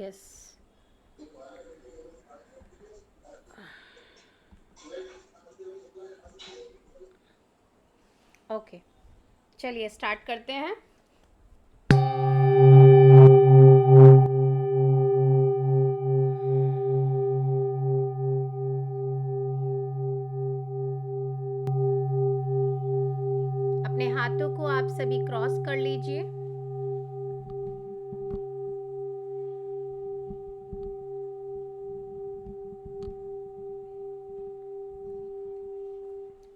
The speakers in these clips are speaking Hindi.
यस। ओके, चलिए स्टार्ट करते हैं। अपने हाथों को आप सभी क्रॉस कर लीजिए।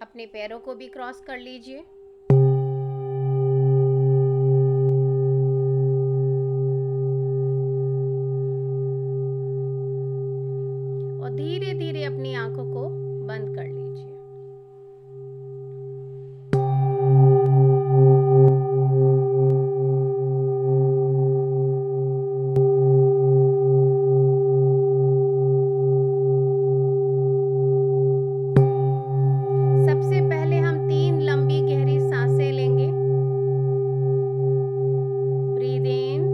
अपने पैरों को भी क्रॉस कर लीजिए। और धीरे धीरे अपनी आंखों को बंद कर लीजिए। सबसे पहले हम 3 लंबी गहरी सांसें लेंगे। Breathe in,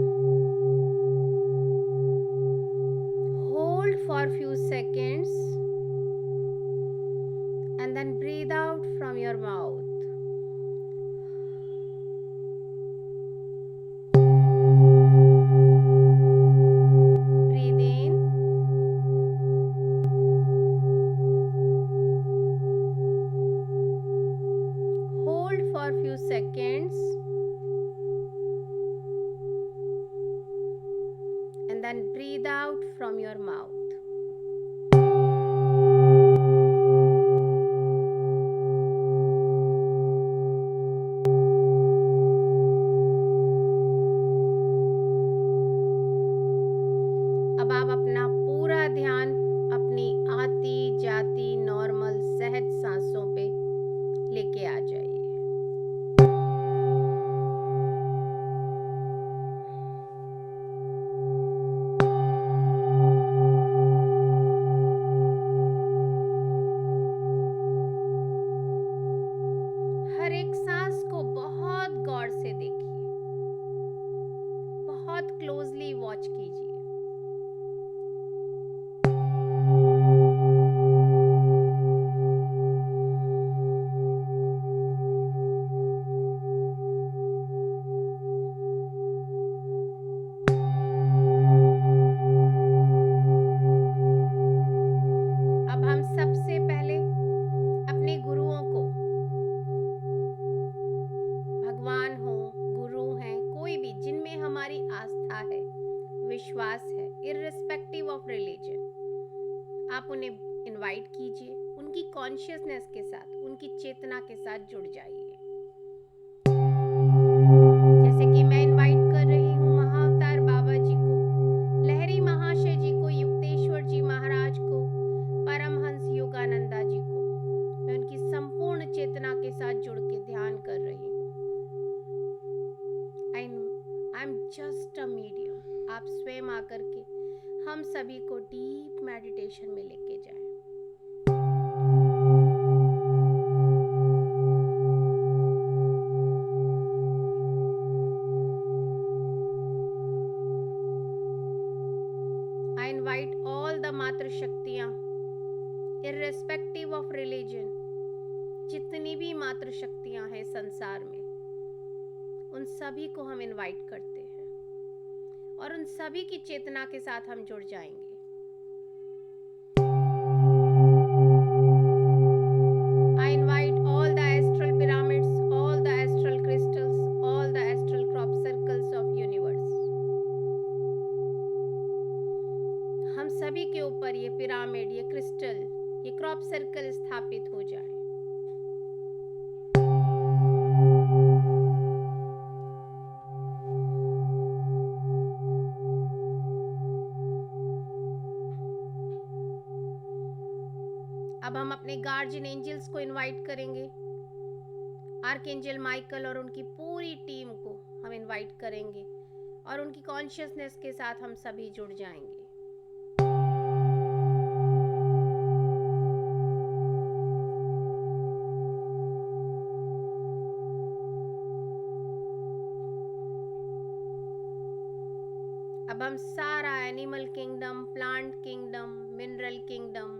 hold for few seconds and then breathe out from your mouth. Breathe in, hold for few seconds and then breathe out from your mouth. अब आप अपना पूरा ध्यान अपनी आती जाती नॉर्मल सहज सांसों पे लेके आ जाइए। हर एक सांस को बहुत गौर से देखिए, बहुत क्लोजली वॉच कीजिए। अब हम सबसे पहले अपने गुरुओं को, भगवान हो, गुरु हैं, कोई भी जिनमें हमारी आस्था है, विश्वास है, इररिस्पेक्टिव ऑफ रिलीजन, आप उन्हें इनवाइट कीजिए। उनकी कॉन्शियसनेस के साथ, उनकी चेतना के साथ जुड़ जाइए। जैसे कि मैं इनवाइट कर रही हूँ महाअवतार बाबा जी को, लहरी महाशय जी को, युक्तेश्वर जी महाराज को, परमहंस योगानंदा जी को। मैं उनकी संपूर्ण चेतना के साथ जुड़ के ध्यान कर रही हूँ। I am just a medium. आप स्वयं आकर के हम सभी को डीप मेडिटेशन में लेके जाएं। I invite all the मातृ शक्तियाँ, irrespective of religion, जितनी भी मातृ शक्तियाँ हैं संसार में, उन सभी को हम इनवाइट करते हैं और उन सभी की चेतना के साथ हम जुड़ जाएंगे। I invite all the astral pyramids, all the astral crystals, all the astral crop circles of universe. हम सभी के ऊपर ये पिरामिड, ये क्रिस्टल, ये क्रॉप सर्कल स्थापित हो जाए। अब हम अपने गार्जियन एंजल्स को इनवाइट करेंगे। आर्कएंजल माइकल और उनकी पूरी टीम को हम इनवाइट करेंगे और उनकी कॉन्शियसनेस के साथ हम सभी जुड़ जाएंगे। अब हम सारा animal kingdom, plant kingdom, mineral kingdom,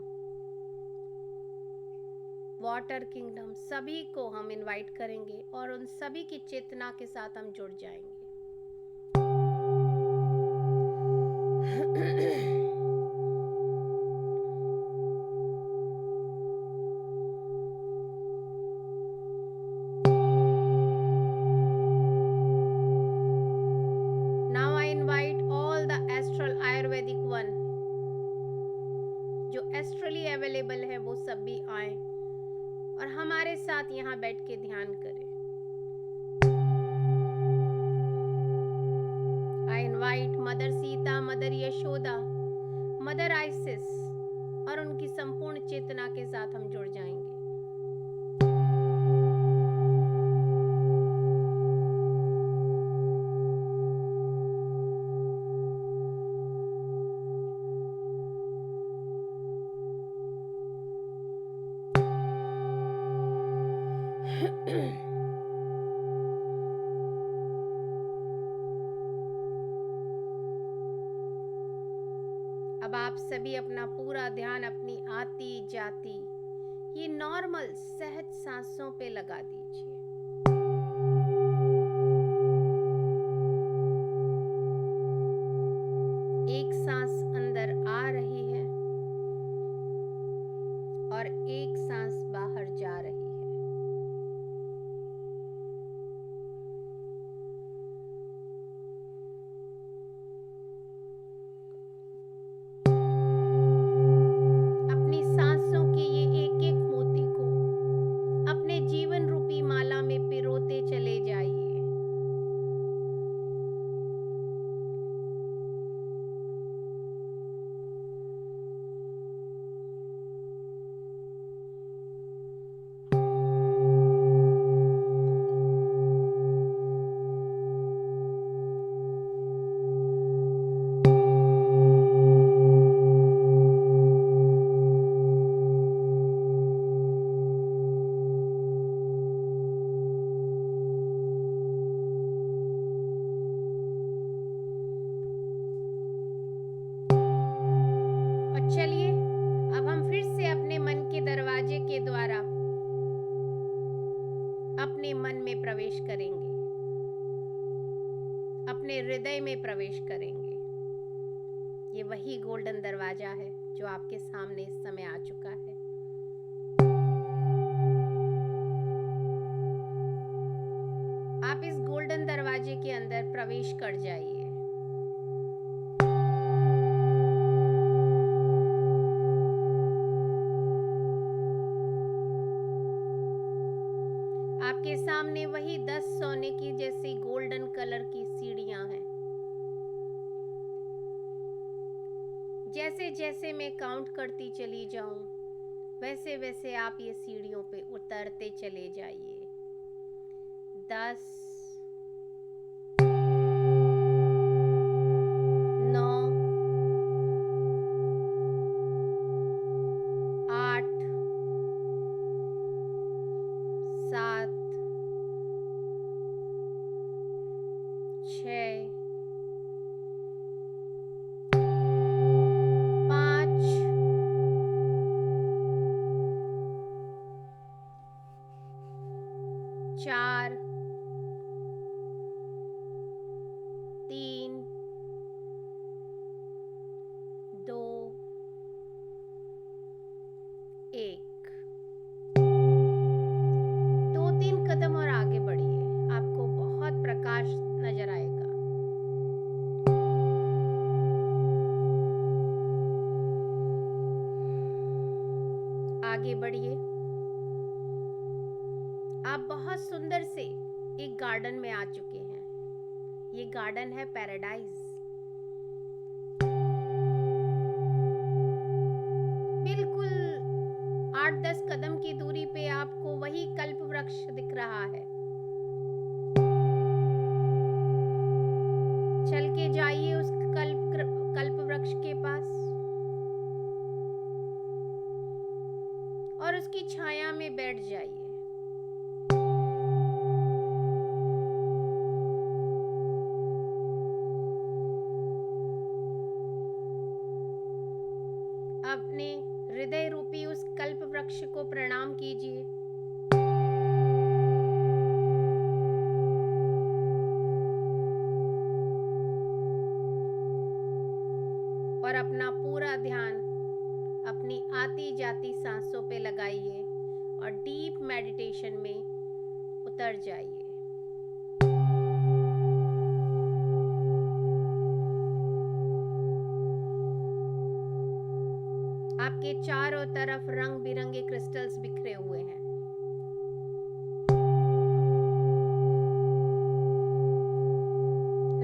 water kingdom, सभी को हम इनवाइट करेंगे और उन सभी की चेतना के साथ हम जुड़ जाएंगे। Now I invite all the astral Ayurvedic one, जो एस्ट्रली अवेलेबल है वो सब भी आए और हमारे साथ यहाँ बैठ के ध्यान करें। I invite mother Sita, mother Yashoda, mother ISIS और उनकी संपूर्ण चेतना के साथ हम जुड़ जाएंगे। अब आप सभी अपना पूरा ध्यान अपनी आती जाती ये नॉर्मल सहज सांसों पे लगा दीजिए। एक सांस अंदर आ रही है और एक सांस बाहर जा रही है। अपनी सांसों के ये एक एक मोती को अपने जीवन रूपी माला में पिरोते चले जाइए। चलिए अब हम फिर से अपने मन के दरवाजे के द्वारा अपने मन में प्रवेश करेंगे, अपने हृदय में प्रवेश करेंगे। ये वही गोल्डन दरवाजा है जो आपके सामने इस समय आ चुका है। आप इस गोल्डन दरवाजे के अंदर प्रवेश कर जाइए। आपके सामने वही 10 सोने की जैसी गोल्डन कलर की सीढ़ियां हैं। जैसे जैसे मैं काउंट करती चली जाऊं वैसे वैसे आप ये सीढ़ियों पे उतरते चले जाइए। 10, 9, 8, 7, 6, 5, 4, 3, 2, 1। 2-3 कदम और आगे बढ़िए, आपको बहुत प्रकाश नजर आएगा। आगे बढ़िए। आप बहुत सुंदर से एक गार्डन में आ चुके हैं। ये गार्डन है पैराडाइज। बिल्कुल 8-10 कदम की दूरी पे आपको वही कल्प वृक्ष दिख रहा है। चल के जाइए उस कल्प वृक्ष के पास और उसकी छाया में बैठ जाइए। अपने हृदय रूपी उस कल्प वृक्ष को प्रणाम कीजिए। और अपना पूरा ध्यान अपनी आती जाती सांसों पे लगाइए और डीप मेडिटेशन में उतर जाइए। आपके चारों तरफ रंग बिरंगे क्रिस्टल्स बिखरे हुए हैं।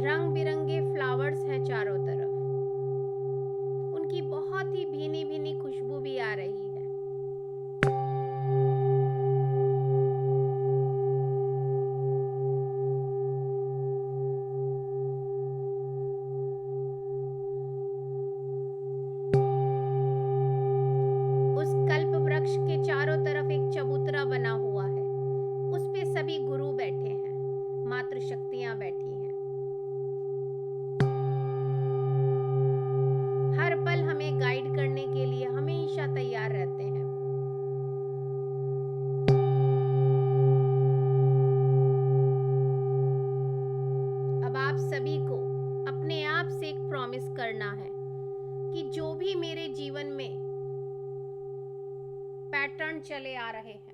रंग बिरंगे फ्लावर्स हैं चारों तरफ। उनकी बहुत ही भीनी भीनी खुशबू भी आ रही है। उस कल्प वृक्ष के चारों तरफ एक चबूतरा बना हुआ है। उस पे सभी गुरु बैठे हैं, मातृ शक्तियां बैठी हैं। हर पल हमें गाइड करने के लिए हमेशा तैयार रहते हैं। अब आप सभी को अपने आप से एक प्रॉमिस करना है कि जो भी मेरे जीवन में पैटर्न चले आ रहे हैं,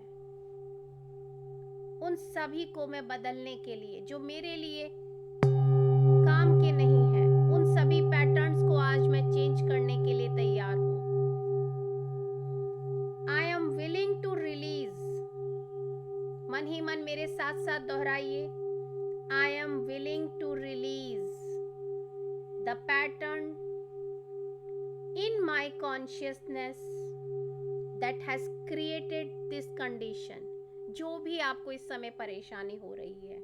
उन सभी को मैं बदलने के लिए, जो मेरे लिए काम के नहीं है, उन सभी पैटर्न्स को आज मैं चेंज करने के लिए तैयार हूं। I am willing to release. मन ही मन मेरे साथ साथ दोहराइए, I am willing to release the pattern in my consciousness that has created this condition। जो भी आपको इस समय परेशानी हो रही है,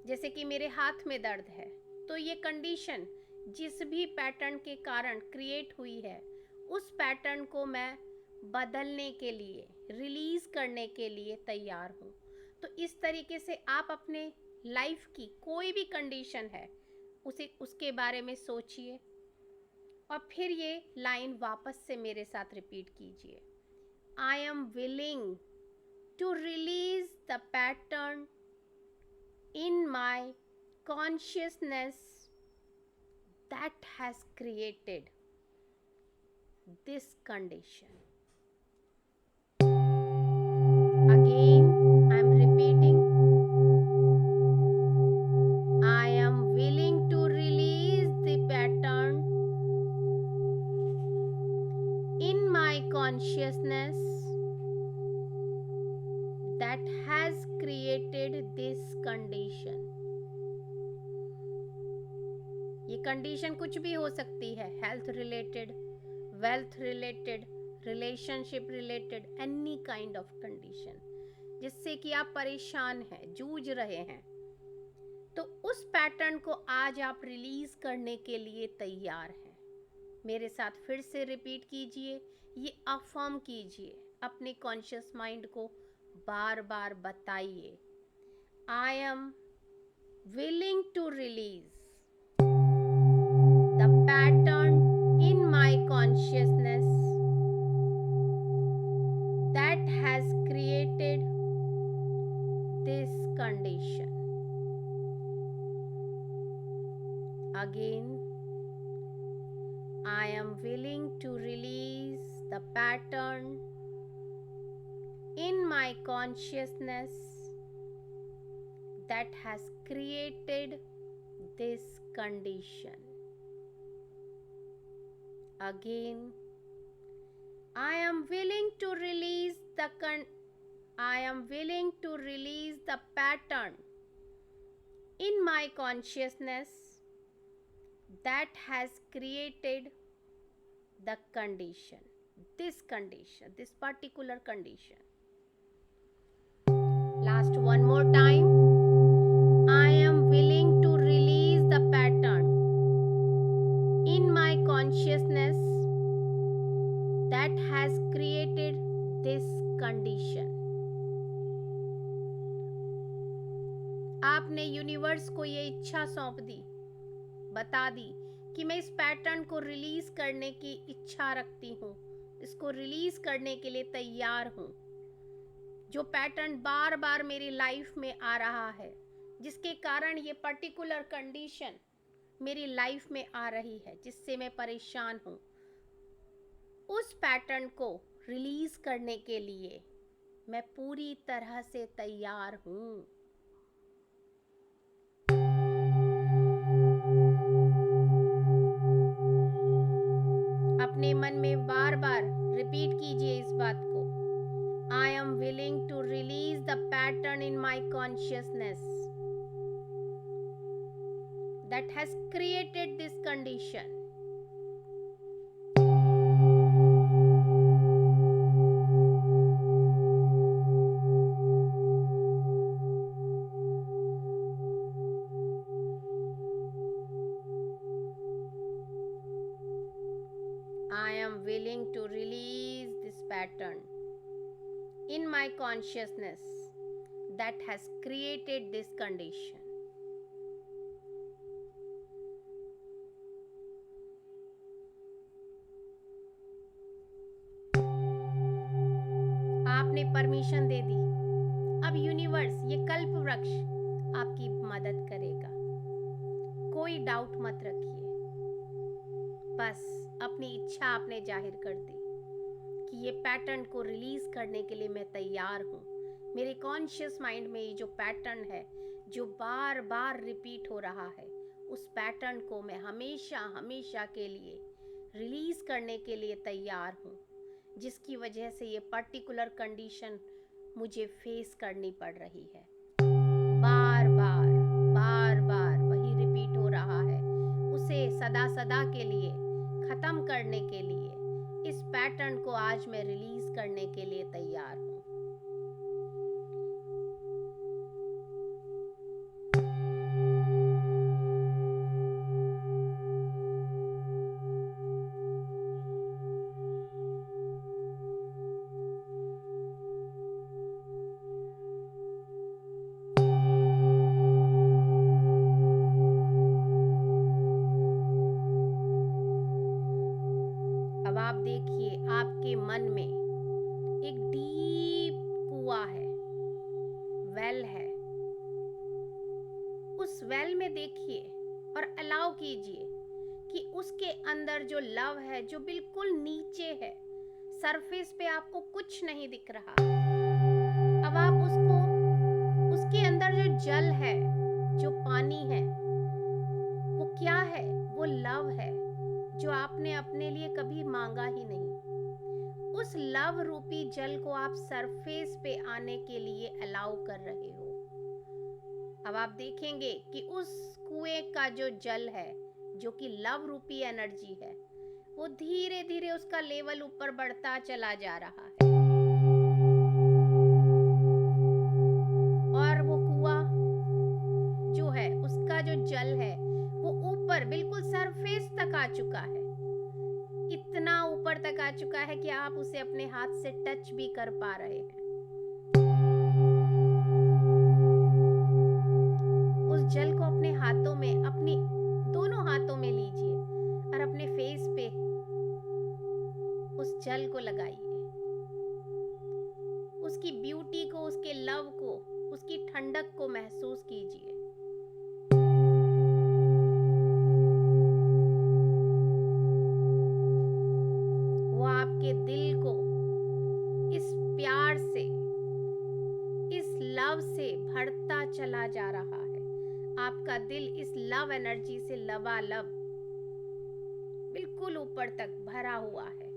जैसे कि मेरे हाथ में दर्द है, तो ये कंडीशन जिस भी पैटर्न के कारण क्रिएट हुई है, उस पैटर्न को मैं बदलने के लिए, रिलीज करने के लिए तैयार हूँ। तो इस तरीके से आप अपने लाइफ की कोई भी कंडीशन है, उसके बारे में सोचिए और फिर ये लाइन वापस से मेरे साथ रिपीट कीजिए। I am willing to release the pattern in my consciousness that has created this condition. Again I am repeating, I am willing to release the pattern in my consciousness that has created this condition। ये कंडीशन कुछ भी हो सकती है, health related, wealth related, relationship related, any kind of condition जिससे कि आप परेशान हैं, जूझ रहे हैं। तो उस पैटर्न को आज आप रिलीज करने के लिए तैयार हैं। मेरे साथ फिर से रिपीट कीजिए, ये अफर्म कीजिए, अपने कॉन्शियस माइंड को बार बार बताइए, I am willing to release the pattern in my consciousness that has created this condition. Again, I am willing to release the pattern in my consciousness that has created this condition. Again, I am willing to release the pattern in my consciousness that has created the condition, this particular condition. Last one more time, I am willing to release the pattern in my consciousness that has created this condition। आपने यूनिवर्स को ये इच्छा सौंप दी, बता दी कि मैं इस पैटर्न को रिलीज करने की इच्छा रखती हूँ, इसको रिलीज करने के लिए तैयार हूँ। जो पैटर्न बार बार मेरी लाइफ में आ रहा है, जिसके कारण ये पर्टिकुलर कंडीशन मेरी लाइफ में आ रही है, जिससे मैं परेशान हूँ, उस पैटर्न को रिलीज करने के लिए मैं पूरी तरह से तैयार हूँ। अपने मन में बार बार रिपीट कीजिए इस बात को। I am willing to release the pattern in my consciousness that has created this condition. I am willing to release this pattern in my consciousness that has created this condition. आपने परमिशन दे दी। अब यूनिवर्स, ये कल्प वृक्ष आपकी मदद करेगा। कोई डाउट मत रखिए, बस अपनी इच्छा आपने जाहिर कर दी कि ये पैटर्न को रिलीज करने के लिए मैं तैयार हूँ। मेरे कॉन्शियस माइंड में ये जो पैटर्न है, जो बार बार रिपीट हो रहा है, उस पैटर्न को मैं हमेशा हमेशा के लिए रिलीज करने के लिए तैयार हूँ, जिसकी वजह से ये पर्टिकुलर कंडीशन मुझे फेस करनी पड़ रही है। बार बार वही रिपीट हो रहा है। उसे सदा सदा के लिए खत्म करने के लिए इस पैटर्न को आज मैं रिलीज करने के लिए तैयार हूँ। अब आप देखिए, आपके मन में एक डीप कुआं है, वेल है। उस वेल में देखिए और अलाउ कीजिए कि उसके अंदर जो लव है, जो बिल्कुल नीचे है, सरफेस पे आपको कुछ नहीं दिख रहा। अब आप उसके अंदर जो जल है, जो पानी है, वो क्या है? वो लव है, जो आपने अपने लिए कभी मांगा ही नहीं। उस लव रूपी जल को आप सरफेस पे आने के लिए अलाउ कर रहे हो। अब आप देखेंगे कि उस कुएं का जो जल है, जो कि लव रूपी एनर्जी है, वो धीरे धीरे उसका लेवल ऊपर बढ़ता चला जा रहा है। और वो कुआं जो है, उसका जो जल है, वो ऊपर बिल्कुल सरफेस तक आ चुका है। इतना ऊपर तक आ चुका है कि आप उसे अपने हाथ से टच भी कर पा रहे हैं। उस जल को अपने हाथों में, अपनी दोनों हाथों में लीजिए और अपने फेस पे उस जल को लगाइए। उसकी ब्यूटी को, उसके लव को, उसकी ठंडक को महसूस कीजिए। वो आपके दिल को इस प्यार से, इस लव से भरता चला जा रहा है। आपका दिल इस लव एनर्जी से लबालब बिल्कुल ऊपर तक भरा हुआ है।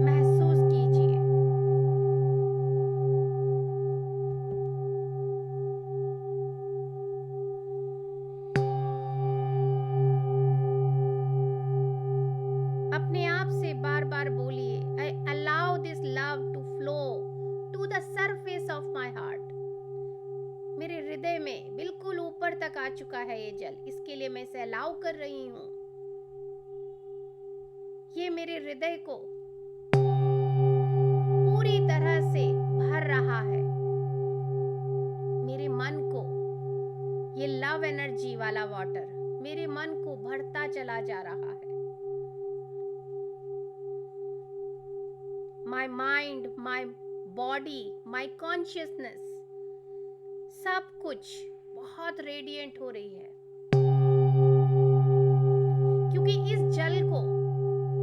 महसूस कीजिए। अपने आप से बार बार बोलिए, I allow this love to flow to the surface of my heart. मेरे हृदय में बिल्कुल ऊपर तक आ चुका है ये जल, इसके लिए मैं इसे अलाउ कर रही हूँ। ये मेरे हृदय को पूरी तरह से भर रहा है। मेरे मन को ये लव एनर्जी वाला वाटर मेरे मन को भरता चला जा रहा है। My mind, my body, my consciousness, सब कुछ बहुत रेडिएंट हो रही है, क्योंकि इस जल को,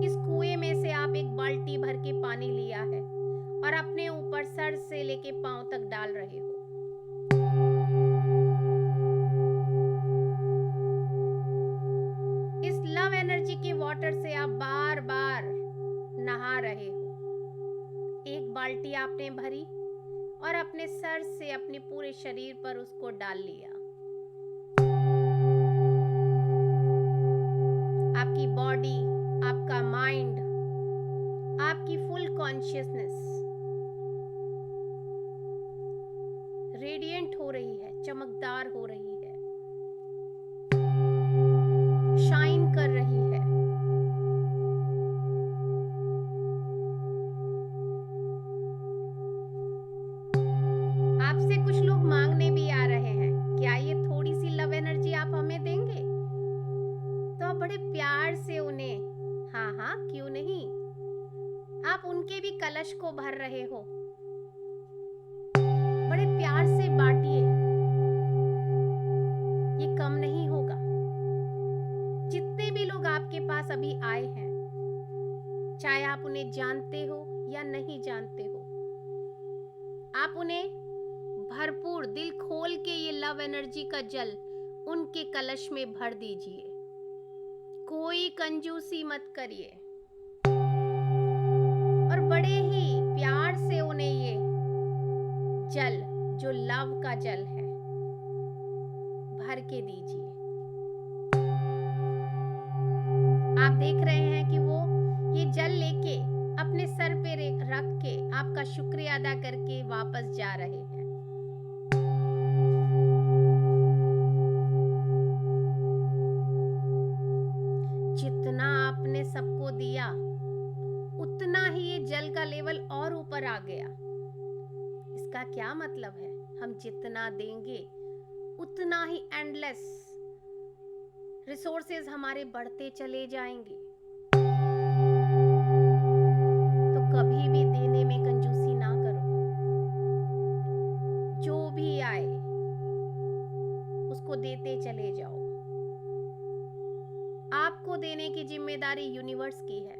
इस कुएं में से आप एक बाल्टी भर के पानी लिया है और अपने ऊपर सर से लेके पांव तक डाल रहे हो। इस लव एनर्जी के वाटर से आप बार बार नहा रहे हो। एक बाल्टी आपने भरी और अपने सर से अपने पूरे शरीर पर उसको डाल लिया। आपकी बॉडी, आपका माइंड, आपकी फुल कॉन्शियसनेस रेडिएंट हो रही है, चमकदार हो रही है, शाइन कर रही है। आपसे कुछ लोग मांगने भी आ रहे हैं, क्या ये थोड़ी सी लव एनर्जी आप हमें देंगे? तो आप बड़े प्यार से उन्हें, हाँ हाँ क्यों नहीं, आप उनके भी कलश को भर रहे हो। बड़े प्यार से बांटिए, ये कम नहीं होगा। जितने भी लोग आपके पास अभी आए हैं, चाहे आप उन्हें जानते हो या नहीं जानते हो, आप उन्हें भरपूर दिल खोल के ये लव एनर्जी का जल उनके कलश में भर दीजिए। कोई कंजूसी मत करिए और बड़े ही प्यार से उन्हें ये जल, जो लव का जल है, भर के दीजिए। आप देख रहे हैं कि वो ये जल लेके अपने सर पे रख के आपका शुक्रिया अदा करके वापस जा रहे हैं। जितना आपने सबको दिया, उतना ही ये जल का लेवल और ऊपर आ गया। इसका क्या मतलब है? हम जितना देंगे उतना ही एंडलेस रिसोर्सेज हमारे बढ़ते चले जाएंगे। तो कभी भी देने में कंजूसी ना करो। जो भी आए उसको देते चले जाओ। आपको देने की जिम्मेदारी यूनिवर्स की है,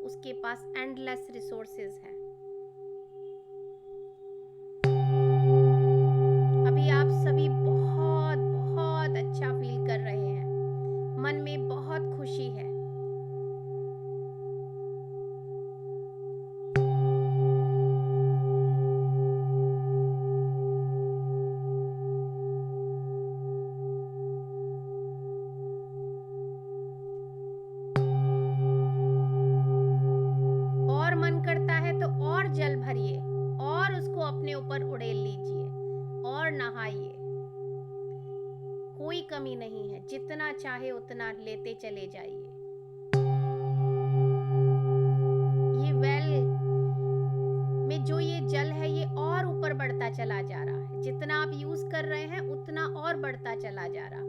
उसके पास एंडलेस रिसोर्सेज हैं। अभी आप सभी बहुत बहुत अच्छा फील कर रहे हैं, मन में बहुत खुशी है। और मन करता है तो और जल भरिए और उसको अपने ऊपर उड़ेल लीजिए और नहाइए। कोई कमी नहीं है, जितना चाहे उतना लेते चले जाइए। ये वेल में जो ये जल है ये और ऊपर बढ़ता चला जा रहा है। जितना आप यूज कर रहे हैं उतना और बढ़ता चला जा रहा है।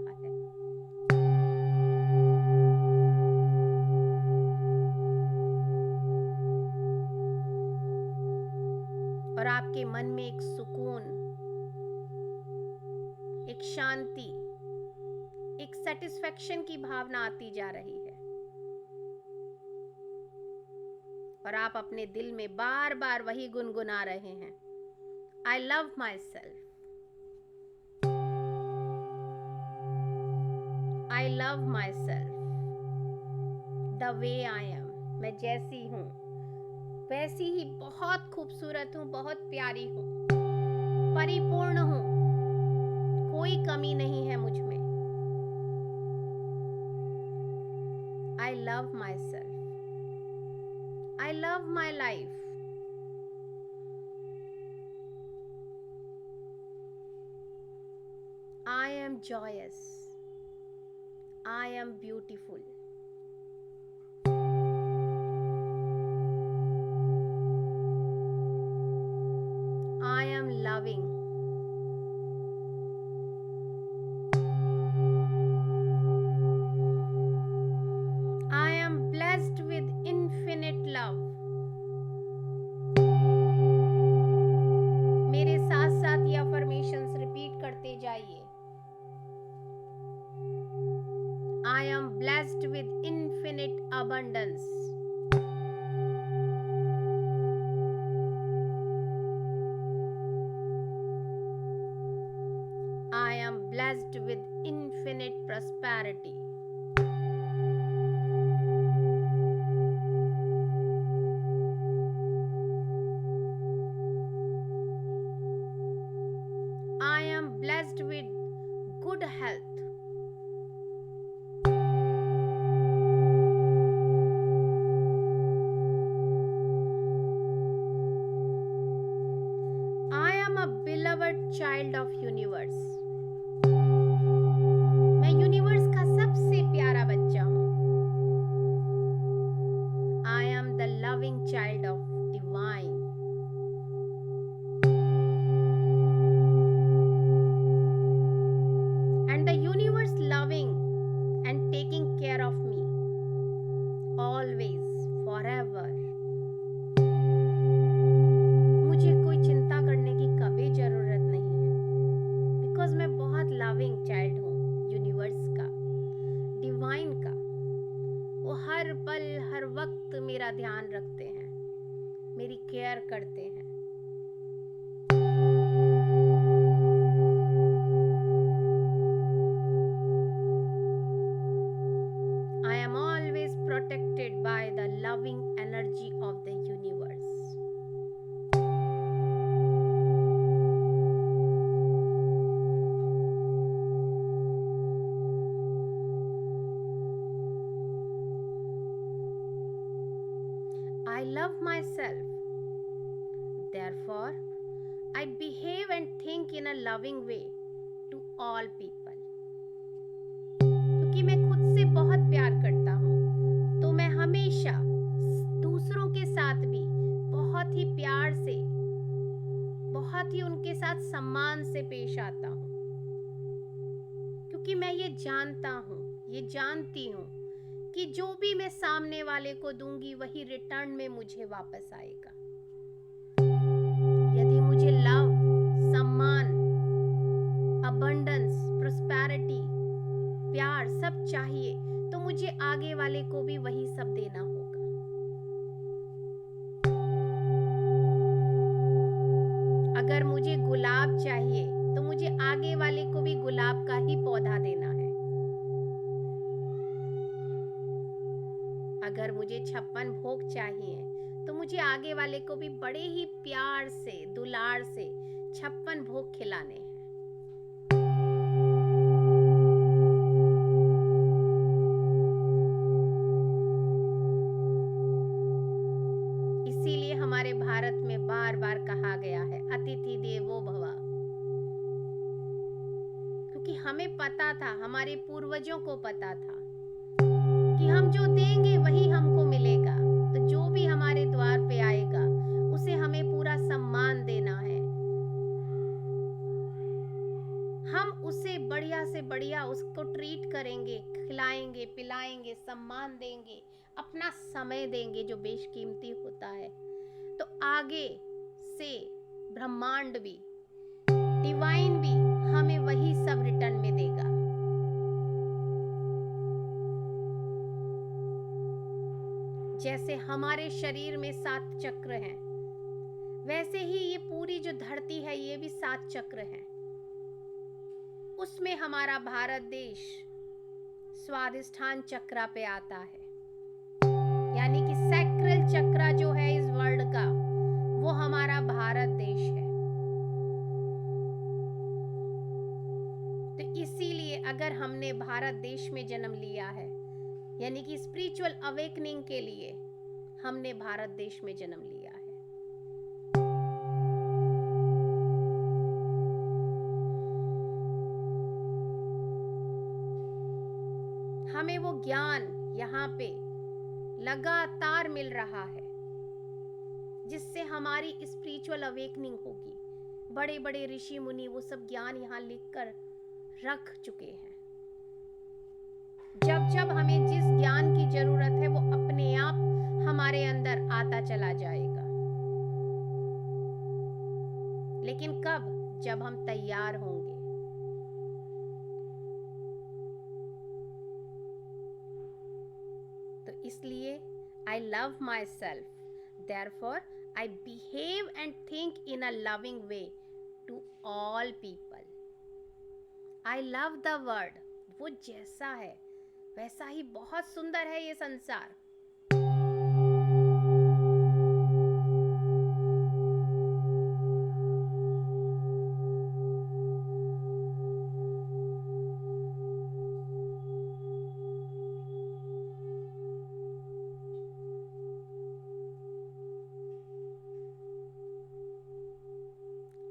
और आपके मन में एक सुकून, एक शांति, एक सेटिस्फेक्शन की भावना आती जा रही है। और आप अपने दिल में बार बार वही गुनगुना रहे हैं, आई love myself, I love my self the way I am. मैं जैसी हूं वैसी ही बहुत खूबसूरत हूं, बहुत प्यारी हूं, परिपूर्ण हूं, कोई कमी नहीं है मुझ में। I love myself, I love my life. I am joyous, I am beautiful, I am loving. I am blessed with infinite abundance. I am blessed with infinite prosperity. I am blessed with good health. I am a beloved child of universe. मैं यूनिवर्स का सबसे प्यारा बच्चा हूँ. I am the loving child of divine. And the universe loving and taking care of me. Always, forever. मुझे कोई चिंता करने की कभी जरूरत नहीं है. Because मैं बहुत loving child हूँ यूनिवर्स का, डिवाइन का. वो हर पल हर वक्त मेरा ध्यान रखते हैं, मेरी केयर करते हैं. I am always protected by the loving energy of the universe. I love myself. Therefore, I behave and think in a loving way to all people. क्योंकि मैं खुद से बहुत प्यार करता हूँ, तो मैं हमेशा दूसरों के साथ भी बहुत ही प्यार से, बहुत ही उनके साथ सम्मान से पेश आता हूँ. क्योंकि मैं ये जानता हूँ, ये जानती हूँ कि जो भी मैं सामने वाले को दूंगी वही रिटर्न में मुझे वापस आएगा. यदि मुझे लव, सम्मान, अबंडेंस, प्रॉस्पेरिटी, प्यार सब चाहिए, तो मुझे आगे वाले को भी वही सब देना होगा. अगर मुझे गुलाब चाहिए, तो मुझे आगे वाले को भी गुलाब का ही पौधा देना है. अगर मुझे 56 भोग चाहिए, तो मुझे आगे वाले को भी बड़े ही प्यार से, दुलार से 56 भोग खिलाने हैं. इसीलिए हमारे भारत में बार बार कहा गया है अतिथि देवो भव. क्योंकि हमें पता था, हमारे पूर्वजों को पता था कि हम जो देंगे वही हमको मिलेगा. तो जो भी हमारे द्वार पे आएगा उसे हमें पूरा सम्मान देना है. हम उसे बढ़िया से बढ़िया उसको ट्रीट करेंगे, खिलाएंगे, पिलाएंगे, सम्मान देंगे, अपना समय देंगे जो बेशकीमती होता है. तो आगे से ब्रह्मांड भी, डिवाइन भी हमें वही सब रिटर्न में देगा. जैसे हमारे शरीर में 7 चक्र हैं, वैसे ही ये पूरी जो धरती है ये भी 7 चक्र हैं. उसमें हमारा भारत देश स्वादिष्ठान चक्र पे आता है. यानी कि सैक्रल चक्र जो है इस वर्ल्ड का, वो हमारा भारत देश है. तो इसीलिए अगर हमने भारत देश में जन्म लिया है, यानी कि स्पिरिचुअल अवेकनिंग के लिए हमने भारत देश में जन्म लिया है. हमें वो ज्ञान यहाँ पे लगातार मिल रहा है, जिससे हमारी स्पिरिचुअल अवेकनिंग होगी. बड़े बड़े ऋषि मुनि वो सब ज्ञान यहाँ लिखकर रख चुके हैं. जब जब हमें जिस ज्ञान की जरूरत है वो अपने आप हमारे अंदर आता चला जाएगा. लेकिन कब? जब हम तैयार होंगे. love myself. Therefore, I behave and think in a loving way to all people. I love the world. वो जैसा है वैसा ही बहुत सुंदर है ये संसार.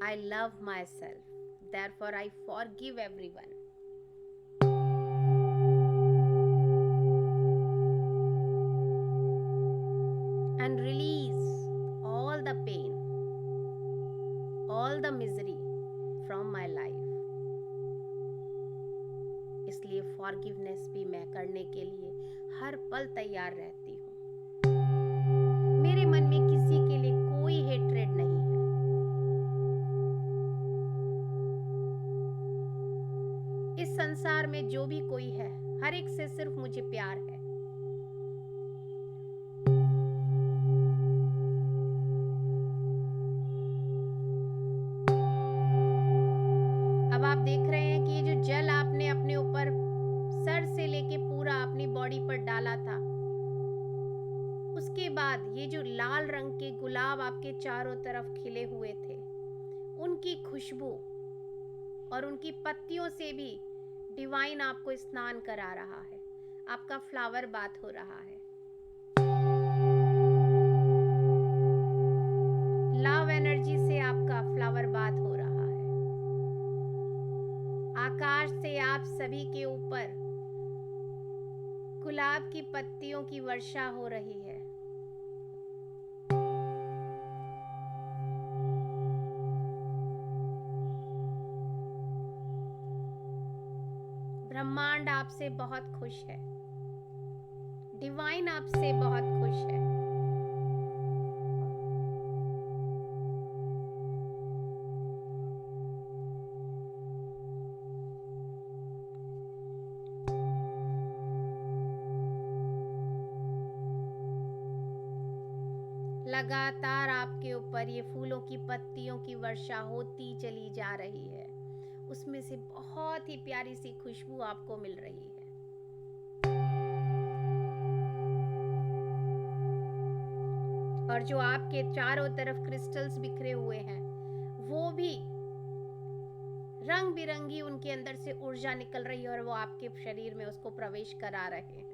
I love myself. Therefore, I forgive everyone. And release all the pain, all the misery from my life. इसलिए फॉरगिवनेस भी मैं करने के लिए हर पल तैयार रहती हूँ. मेरे मन में किसी के लिए कोई हेट्रेड नहीं है. इस संसार में जो भी कोई है, हर एक से सिर्फ मुझे प्यार है. अब आप देख रहे हैं कि ये जो जल आपने अपने ऊपर सर से लेके पूरा अपनी बॉडी पर डाला था, उसके बाद ये जो लाल रंग के गुलाब आपके चारों तरफ खिले हुए थे, उनकी खुशबू और उनकी पत्तियों से भी डिवाइन आपको स्नान करा रहा है. आपका फ्लावर बाथ हो रहा है. लव एनर्जी से आपका फ्लावर बाथ हो रहा है. आकाश से आप सभी के ऊपर गुलाब की पत्तियों की वर्षा हो रही है. ब्रह्मांड आपसे बहुत खुश है. डिवाइन आपसे बहुत खुश है. लगातार आपके ऊपर ये फूलों की पत्तियों की वर्षा होती चली जा रही है. उसमें से बहुत ही प्यारी सी खुशबू आपको मिल रही है. और जो आपके चारों तरफ क्रिस्टल्स बिखरे हुए हैं, वो भी रंग बिरंगी उनके अंदर से ऊर्जा निकल रही है और वो आपके शरीर में उसको प्रवेश करा रहे हैं.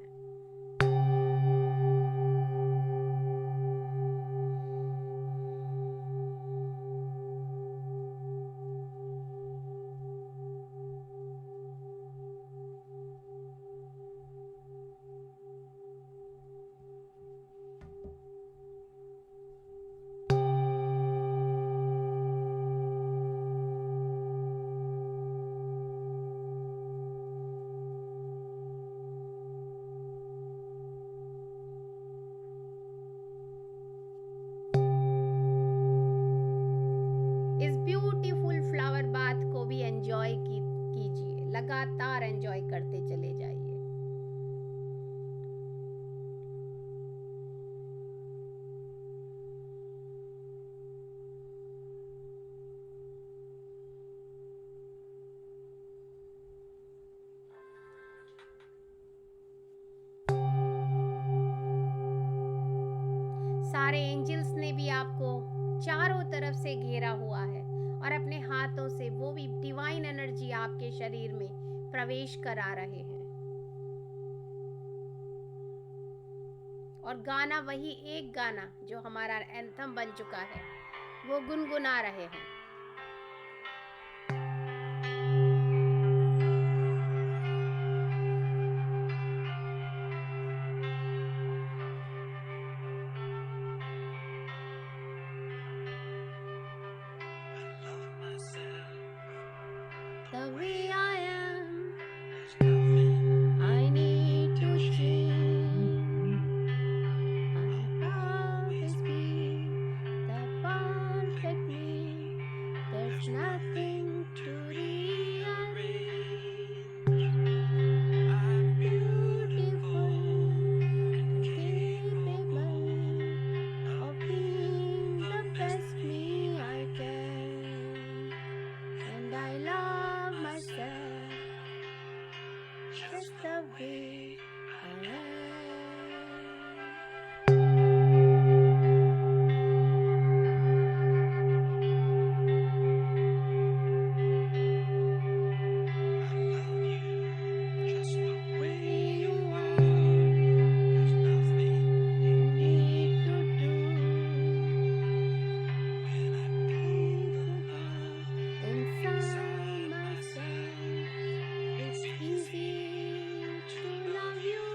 ब्यूटीफुल फ्लावर बाथ को भी एंजॉय कीजिए. लगातार एंजॉय करते चले जाइए. सारे एंजल्स ने भी आपको चारों तरफ से घेरा हुआ है और अपने हाथों से वो भी डिवाइन एनर्जी आपके शरीर में प्रवेश करा रहे हैं. और गाना वही एक गाना जो हमारा एंथम बन चुका है, वो गुनगुना रहे हैं. The way I am, I need to change. I'll always be the perfect me. There's nothing to rearrange. I'm beautiful, incapable. the way I am. Way you are, need to do. Inside myself, it's easy to love you.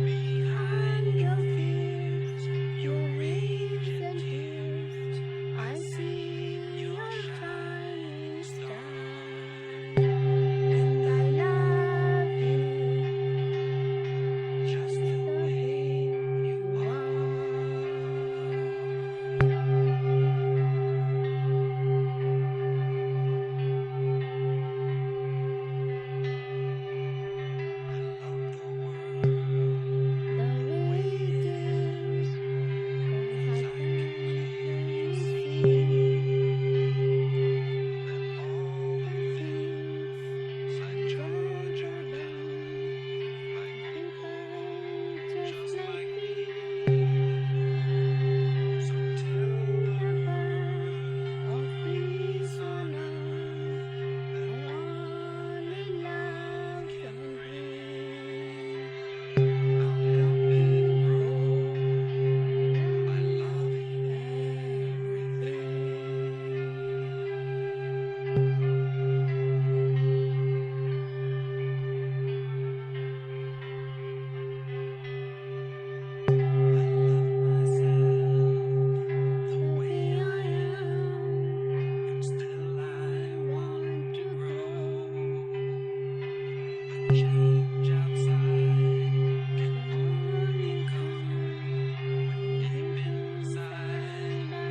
Behind your fears, your rings and tears, I see your shining star. And I love you just the way you are. The way it is, 'cause I can clearly see things judge are done by people just like me. The birth of peace on earth, I only love can bring. I'll help you grow by loving everything. The way I am, still I want to grow. A change outside can only come when deep inside I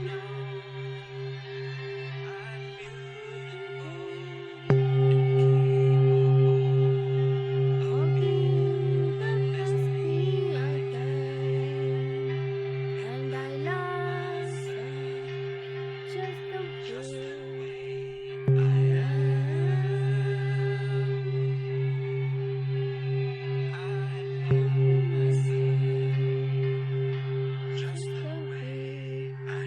know I'm beautiful and capable of being the best me I can. And I love myself just the way I am. I love myself just the way I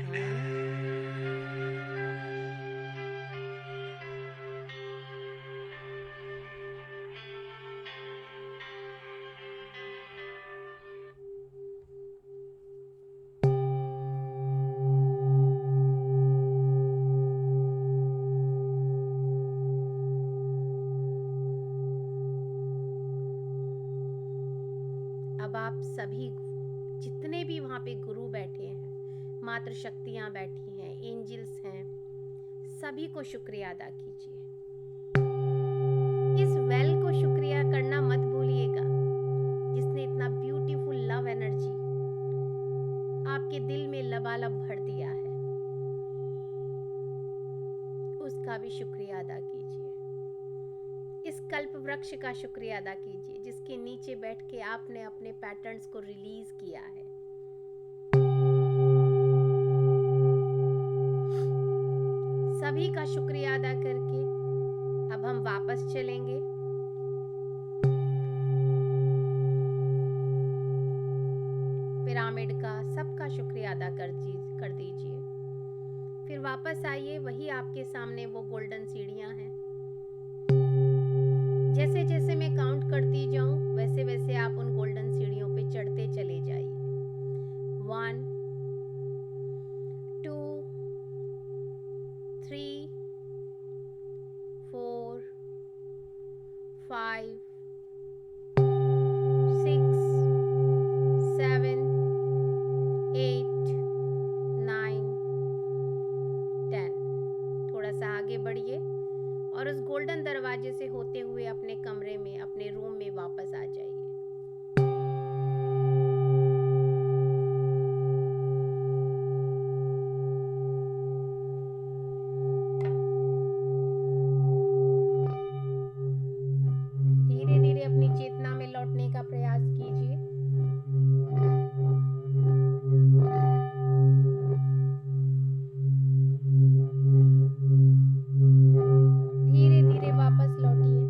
अब आप सभी जितने भी वहाँ पे गुरु बैठे हैं, मातृ शक्तियाँ बैठी हैं, एंजल्स हैं, सभी को शुक्रिया अदा कीजिए। इस वेल को शुक्रिया करना मत भूलिएगा, जिसने इतना ब्यूटीफुल लव एनर्जी आपके दिल में लबालब भर दिया है, उसका भी शुक्रिया अदा कीजिए। इस कल्प वृक्ष का शुक्रिया अदा कीजिए, जिसके नीचे बैठ के आपने अपने पैटर्न्स को रिलीज किया है। सभी का शुक्रिया अदा करके अब हम वापस चलेंगे। पिरामिड का सबका शुक्रिया अदा कर दीजिए। फिर वापस आइए, वही आपके सामने वो गोल्डन सीढ़ियां हैं। जैसे जैसे मैं काउंट करती जाऊं, वैसे वैसे आप उन गोल्डन सीढ़ियों पे चढ़ते चले जाइए। 1 2 3 4 5 6 7 8 9 10। थोड़ा सा आगे बढ़िए और उस गोल्डन दरवाजे से होते हुए अपने कमरे में, अपने रूम में वापस आ जाइए। धीरे धीरे अपनी चेतना में लौटने का प्रयास कीजिए। धीरे धीरे वापस लौटिए।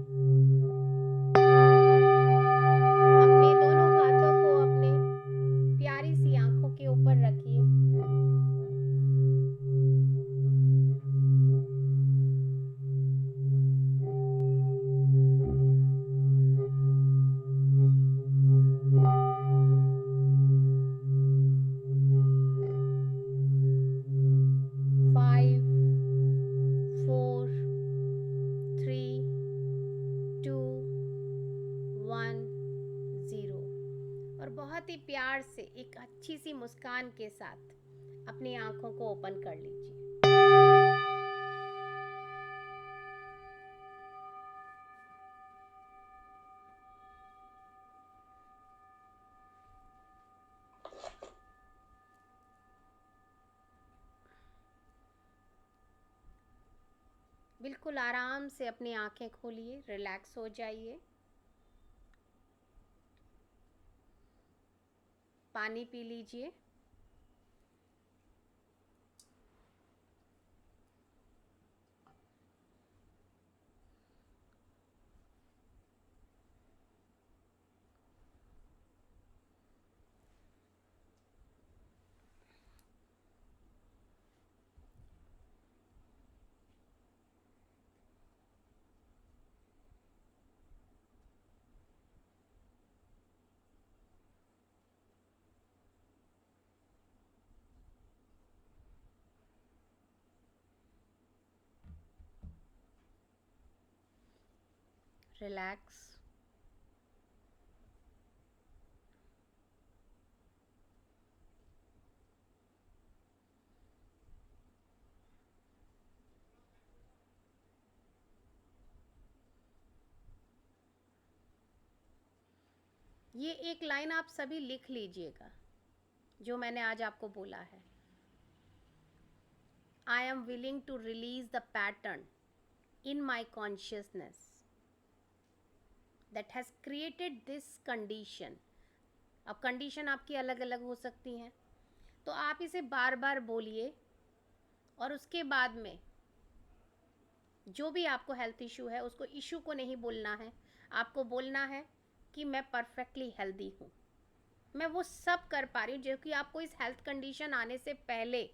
बहुत ही प्यार से एक अच्छी सी मुस्कान के साथ अपनी आंखों को ओपन कर लीजिए। बिल्कुल आराम से अपनी आंखें खोलिए, रिलैक्स हो जाइए। पानी पी लीजिए। रिलैक्स। ये एक लाइन आप सभी लिख लीजिएगा जो मैंने आज आपको बोला है। I am willing to release the pattern in my consciousness that has created this condition. अब कंडीशन आपकी अलग अलग हो सकती हैं, तो आप इसे बार बार बोलिए और उसके बाद में जो भी आपको हेल्थ इशू है उसको इशू को नहीं बोलना है, आपको बोलना है कि मैं परफेक्टली हेल्दी हूँ, मैं वो सब कर पा रही हूँ जो कि आपको इस हेल्थ कंडीशन आने से पहले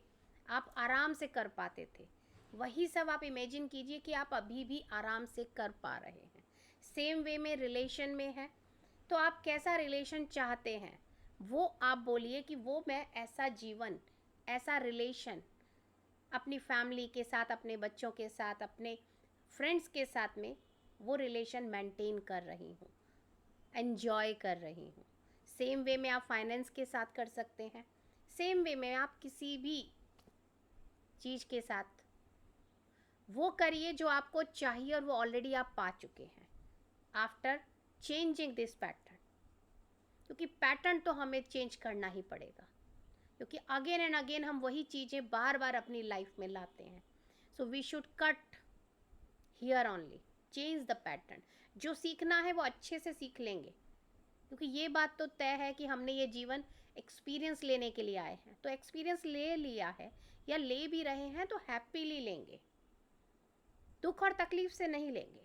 आप आराम से कर पाते थे। वही सब आप इमेजिन कीजिए कि आप अभी भी आराम से कर पा रहे हैं। सेम वे में रिलेशन में है तो आप कैसा रिलेशन चाहते हैं वो आप बोलिए कि वो मैं ऐसा जीवन, ऐसा रिलेशन अपनी फैमिली के साथ, अपने बच्चों के साथ, अपने फ्रेंड्स के साथ में वो रिलेशन मेंटेन कर रही हूँ, एन्जॉय कर रही हूँ। सेम वे में आप फाइनेंस के साथ कर सकते हैं। सेम वे में आप किसी भी चीज़ के साथ वो करिए जो आपको चाहिए और वो ऑलरेडी आप पा चुके हैं आफ्टर चेंजिंग दिस पैटर्न। क्योंकि पैटर्न तो हमें चेंज करना ही पड़ेगा, क्योंकि अगेन एंड अगेन हम वही चीज़ें बार बार अपनी लाइफ में लाते हैं। So we should cut here only, change the pattern. जो सीखना है वो अच्छे से सीख लेंगे, क्योंकि ये बात तो तय है कि हमने ये जीवन एक्सपीरियंस लेने के लिए आए हैं। तो एक्सपीरियंस ले लिया है या ले भी रहे हैं तो हैप्पीली लेंगे, दुख और तकलीफ से नहीं लेंगे।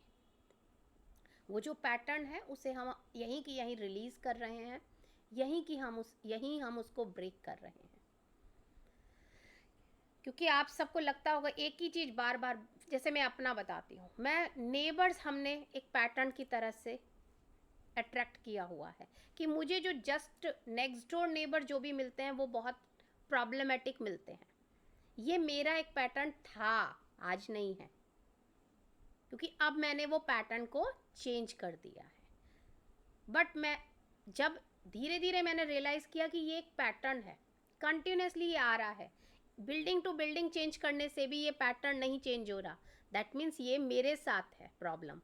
वो जो पैटर्न है उसे हम यहीं की यहीं रिलीज कर रहे हैं, यहीं हम उसको ब्रेक कर रहे हैं। क्योंकि आप सबको लगता होगा एक ही चीज़ बार बार, जैसे मैं अपना बताती हूँ, मैं नेबर्स हमने एक पैटर्न की तरह से अट्रैक्ट किया हुआ है कि मुझे जो जस्ट नेक्स्ट डोर नेबर जो भी मिलते हैं वो बहुत प्रॉब्लमेटिक मिलते हैं। ये मेरा एक पैटर्न था, आज नहीं है, क्योंकि अब मैंने वो पैटर्न को चेंज कर दिया है। बट मैं जब धीरे धीरे मैंने रियलाइज़ किया कि ये एक पैटर्न है, कंटिन्यूसली ये आ रहा है, बिल्डिंग टू बिल्डिंग चेंज करने से भी ये पैटर्न नहीं चेंज हो रहा, दैट मीन्स ये मेरे साथ है प्रॉब्लम,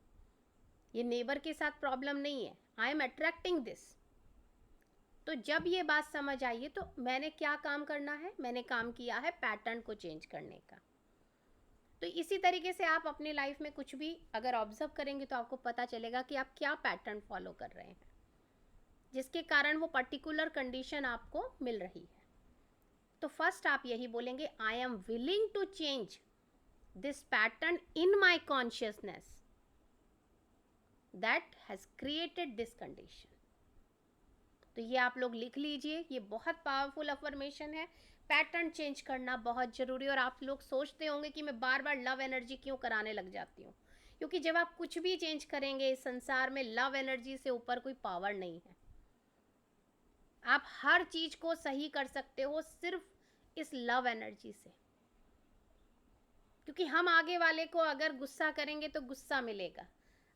ये नेबर के साथ प्रॉब्लम नहीं है। I am attracting this. तो जब ये बात समझ आई है तो मैंने क्या काम करना है, मैंने काम किया है पैटर्न को चेंज करने का। तो इसी तरीके से आप अपनी लाइफ में कुछ भी अगर ऑब्जर्व करेंगे तो आपको पता चलेगा कि आप क्या पैटर्न फॉलो कर रहे हैं, जिसके कारण वो पर्टिकुलर कंडीशन आपको मिल रही है। तो फर्स्ट आप यही बोलेंगे, I am willing to change this pattern in my consciousness that has created this condition. तो ये आप लोग लिख लीजिए, ये बहुत पावरफुल अफर्मेशन है। पैटर्न चेंज करना बहुत ज़रूरी है। और आप लोग सोचते होंगे कि मैं बार बार लव एनर्जी क्यों कराने लग जाती हूँ, क्योंकि जब आप कुछ भी चेंज करेंगे इस संसार में, लव एनर्जी से ऊपर कोई पावर नहीं है। आप हर चीज़ को सही कर सकते हो सिर्फ इस लव एनर्जी से, क्योंकि हम आगे वाले को अगर गुस्सा करेंगे तो गुस्सा मिलेगा,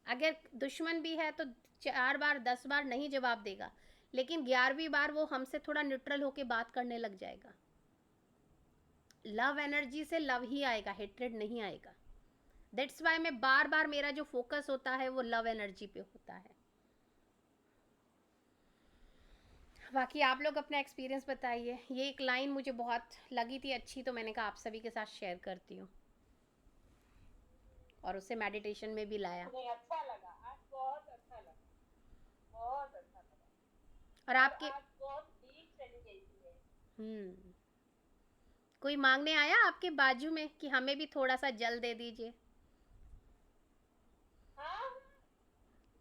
अगर दुश्मन भी है तो 4 बार 10 बार नहीं जवाब देगा, लेकिन 11वीं बार वो हमसे थोड़ा न्यूट्रल होके बात करने लग जाएगा। लव एनर्जी से लव ही आएगा, हेट्रेड नहीं आएगा। दैट्स वाई मैं बार बार मेरा जो फोकस होता है वो लव एनर्जी पे होता है। बाकी आप लोग अपना एक्सपीरियंस बताइए। ये एक लाइन मुझे बहुत लगी थी अच्छी, तो मैंने कहा आप सभी के साथ शेयर करती हूँ, और उसे मेडिटेशन में भी लाया। नहीं, अच्छा लगा आज, बहुत अच्छा लगा, बहुत अच्छा लगा। और आपके आज बहुत डीप चली गई थी। कोई मांगने आया आपके बाजू में कि हमें भी थोड़ा सा जल दे दीजिए? हाँ,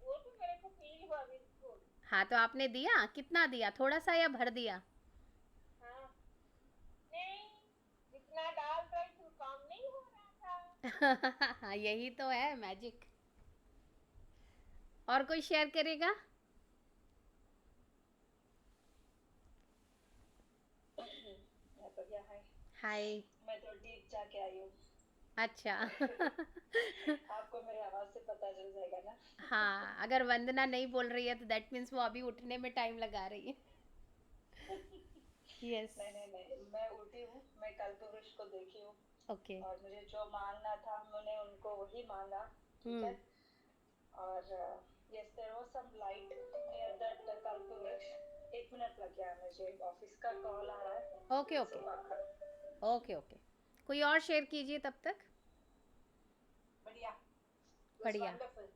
वो तो मेरे को फील हुआ बिल्कुल। हाँ, तो आपने दिया? कितना दिया, थोड़ा सा या भर दिया? हाँ, नहीं, जितना डाल रही थी काम नहीं हो रहा था। यही तो है मैजिक। और कोई शेयर करेगा? मैं तो क्या है, हाय। मैं तो डीप जाके आई हूँ। अच्छा। आपको मेरी आवाज से पता चल जाएगा ना। हाँ, अगर वंदना नहीं बोल रही है तो दैट मीन्स वो अभी उठने में टाइम लगा रही है। यस। नहीं नहीं नहीं, मैं उठी हूँ, मैं कल्पवृक्ष को देखी हूँ। ओके। और मुझे जो मांगना था मैंने उनको वही मांगा। ठीक है। और yes, there was some light near that Kalpavriksha. 1 minute लग गया, मुझे ऑफिस का कॉल आ रहा है। ओके ओके सुबह ओके ओके। कोई और शेयर कीजिए तब तक। बढ़िया, was बढ़िया। wonderful,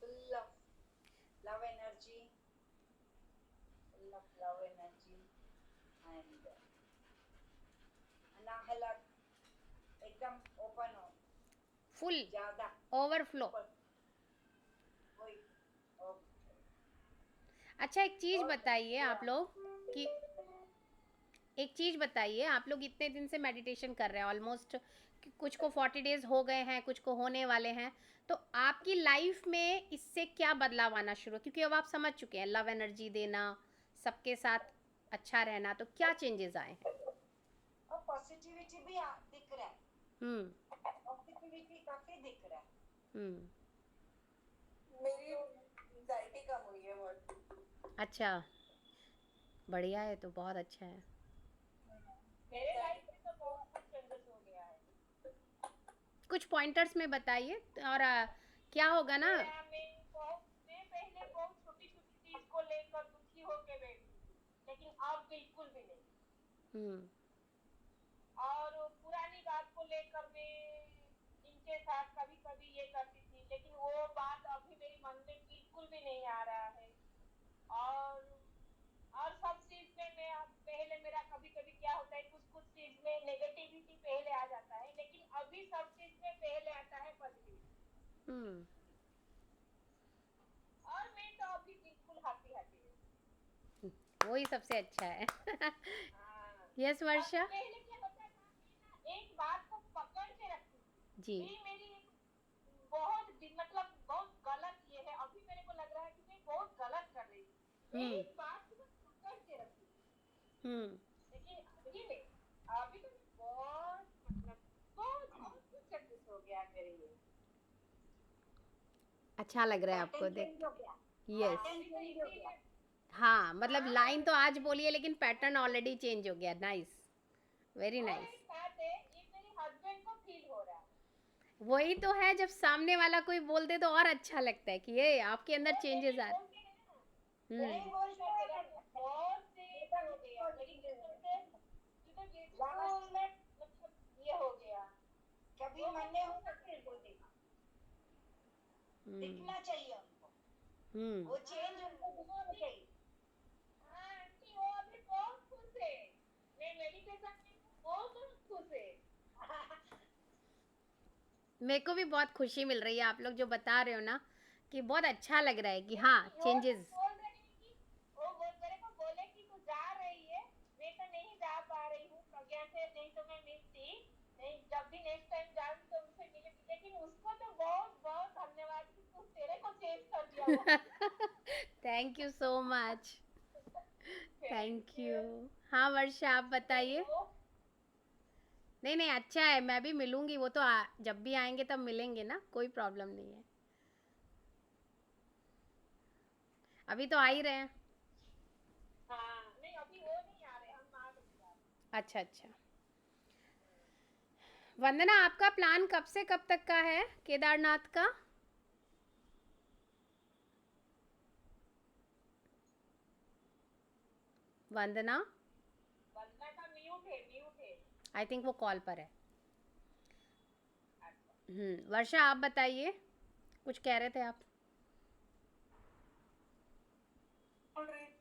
full of love energy, full of love energy, and अनाहलक एकदम ओपन हो, फुल ज्यादा ओवरफ्लो। ऊपर, वही। ओके। अच्छा, एक चीज और बताइए क्या? आप लोग कि एक चीज बताइए, आप लोग इतने दिन से मेडिटेशन कर रहे हैं ऑलमोस्ट, कुछ को 40 डेज हो गए हैं, कुछ को होने वाले हैं, तो आपकी लाइफ में इससे क्या बदलाव आना शुरू, क्योंकि अब आप समझ चुके हैं लव एनर्जी देना, सबके साथ अच्छा रहना, तो क्या चेंजेस आए हैं? और पॉजिटिविटी भी दिख रहा है, हम्म। पॉजिटिविटी काफी दिख रहा है। हम्म। मेरी एंजाइटी कम हुई है बहुत। अच्छा, बढ़िया है, तो बहुत अच्छा है। मेरे लाइफ में तो बहुत कुछ चेंजेस हो गया है। कुछ पॉइंटर्स में बताइए। और क्या होगा ना। मैं पहले बहुत छोटी छोटी चीज को लेकर दुखी होके बैठती थी, लेकिन अब बिल्कुल भी नहीं। हम्म। और पुरानी बात को लेकर मैं इनके साथ कभी कभी ये करती थी, लेकिन वो बात अभी मेरे मन में बिल्कुल भी नहीं आ रहा है। और और सब चीज में मैं पहले मेरा कभी कभी क्या होता है, कुछ कुछ चीज में नेगेटिविटी पहले आ जाता है, लेकिन अभी सब चीज में पहले आता है पॉजिटिविटी। हम्म। और मैं तो अभी बिल्कुल हैप्पी हैप्पी हूँ। वही सबसे अच्छा है। हाँ। यस और वर्षा पहले क्या होता था, मैं ना एक बात को पकड़ के रखती जी। थी, ये मेरी बहुत मतलब बहुत गलत ये है, अभी मेरे को लग रहा है कि मैं बहुत गलत कर रही हूँ, हम्म। एक बात को बस पकड़ के रखती थी। हम्म। लेकिन अभी नहीं, अभी तो मैं बहुत मतलब बहुत बहुत कुछ चेंजेस हो गया मेरे लिए। अच्छा लग रहा है आपको पैटर्न देख चेंज हो गया, के। यस। पैटर्न चेंज हो गया। हाँ, मतलब हाँ, लाइन तो आज बोली है लेकिन पैटर्न ऑलरेडी चेंज हो गया। नाइस, वेरी और नाइस। एक बात है, ये मेरे हस्बैंड को फील हो रहा है। वही तो है, जब सामने वाला कोई बोल दे तो और अच्छा लगता है कि ये आपके अंदर वो चेंजेस नहीं आ रहे। बोलते हैं ना, हम्म। नहीं बोलते हैं, तेरा बहुत चेंज हो गया मेडिटेशन से, तुझे बिल्कुल मतलब ये हो गया। कभी मन में होगा फिर बोलेगा, हम्म। दिखना चाहिए उनको, हम्म। वो चेंज उनको दिखना चाहिए। हाँ आंटी, वो अभी बहुत खुश है, मैं मेडिटेशन में हूँ, वो बहुत खुश है। मेरे को भी बहुत खुशी मिल रही है, आप लोग जो बता रहे हो ना, कि बहुत अच्छा लग रहा है कि हाँ नहीं, वो तो चेंजेस। बोल रही है कि वो मेरे को बोले कि तू जा रही है, मैं तो नहीं जा पा रही हूँ प्रज्ञा से, नहीं तो मैं मिलती, नहीं जब भी नेक्स्ट टाइम जाऊंगी तो उनसे मिलेगी, लेकिन उसको तो बहुत बहुत धन्यवाद कि तू तेरे को चेंज कर दिया वो। Thank you so much. Thank thank you. You. हाँ वर्षा, आप बताइए। तो नहीं नहीं, अच्छा है, मैं भी मिलूंगी, वो तो जब भी आएंगे तब मिलेंगे ना, कोई प्रॉब्लम नहीं है। अभी तो आ ही रहे हैं। हाँ नहीं, अभी वो नहीं आ रहे, हम 8 बजे आ रहे अच्छा अच्छा। वंदना, आपका प्लान कब से कब तक का है केदारनाथ का? वंदना, हैं। वंदना का म्यूट है, म्यूट है। आई थिंक वो कॉल पर है। अच्छा। वर्षा, आप बताइए, कुछ कह रहे थे आप।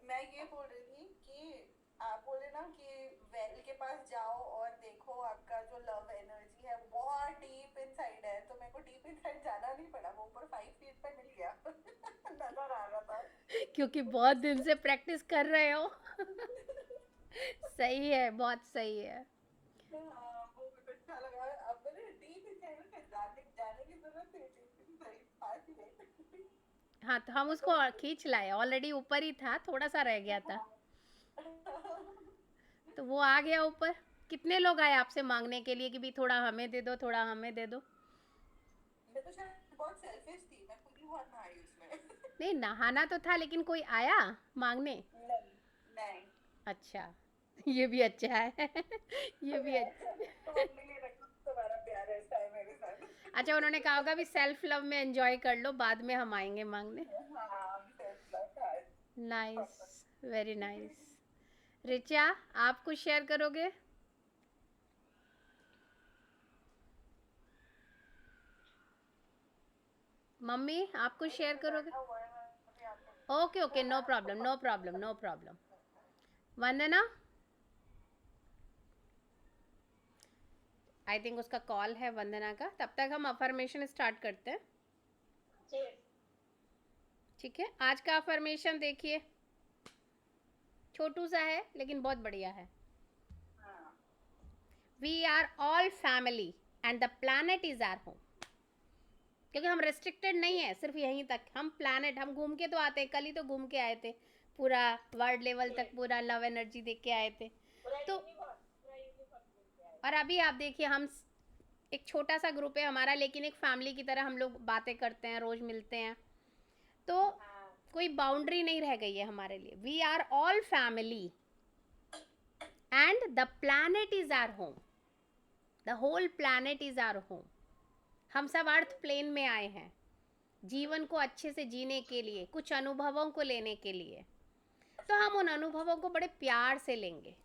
मैं ये बोल रही थी कि आप बोले ना कि वेल के पास जाओ और देखो आपका जो लव एनर्जी है वो बहुत डीप इनसाइड है, तो मेरे को डीप इनसाइड जाना नहीं पड़ा, वो ऊपर 5 फीट पे मिल गया नजर आ रहा था। क्योंकि बहुत दिन से प्रैक्टिस कर रहे हो। सही है, बहुत सही है। हाँ, वो मेरे को अच्छा लगा। अब मैंने डीप इनसाइड में जाने जाने की जरूरत है, डीप इनसाइड पास ही नहीं। हाँ, तो हम उसको और खींच लाए, ऑलरेडी ऊपर ही था, थोड़ा सा रह गया था, तो वो आ गया ऊपर। कितने लोग आए आपसे मांगने के लिए कि भी थोड़ा हमें दे दो, थोड़ा हमें दे दो? मैं तो शायद बहुत सेल्फिश थी, मैं खुद ही बहुत नहाई उसमें। नहीं, नहाना तो था, लेकिन कोई आया मांगने? नहीं नहीं। अच्छा। ये भी अच्छा है। ये भी अच्छा। तुम अपने लिए रखो, तुम्हारा प्यार ऐसा है मेरे साथ। अच्छा, उन्होंने कहा होगा भी सेल्फ लव में एंजॉय कर लो, बाद में हम आएंगे मांगने। हाँ, सेल्फ लव था। Nice, very nice. रिचा, आप कुछ शेयर करोगे? मम्मी, आप कुछ शेयर करोगे? बैठा हुआ है, मैं अभी आके okay okay, no problem, no problem, no problem. Vandana, I think उसका कॉल है वंदना का, तब तक हम अफर्मेशन स्टार्ट करते हैं। Cheers. ठीक है, आज का अफर्मेशन देखिए, छोटू सा है लेकिन बहुत बढ़िया है। हाँ। We are all family and the planet is our home. क्योंकि हम रेस्ट्रिक्टेड नहीं है सिर्फ यहीं तक, हम प्लानट, हम घूम के तो आते हैं, कल ही तो घूम के आए थे, पूरा वर्ल्ड लेवल तक पूरा लव एनर्जी देख के आए थे। पूरा तो यूनिवर्स, पूरा यूनिवर्स मिल गया है। और अभी आप देखिए, हम एक छोटा सा ग्रुप है हमारा, लेकिन एक फैमिली की तरह हम लोग बातें करते हैं, रोज मिलते हैं, तो हाँ। कोई बाउंड्री नहीं रह गई है हमारे लिए। We are all family and the planet is our home. The whole planet is our home. हम सब अर्थ प्लेन में आए हैं जीवन को अच्छे से जीने के लिए, कुछ अनुभवों को लेने के लिए। तो हम उन अनुभवों को बड़े प्यार से लेंगे,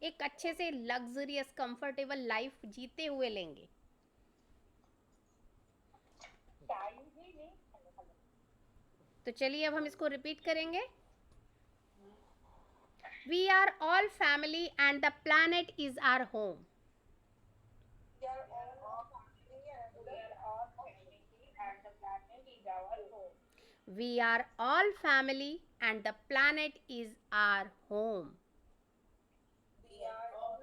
एक अच्छे से लग्जरियस कंफर्टेबल लाइफ जीते हुए लेंगे। टाइम ही नहीं। Hello hello. तो चलिए अब हम इसको रिपीट करेंगे। We are all family and the planet is our home. We are all family and We are all family and the planet is our home. We are all family and the planet is our home. we are all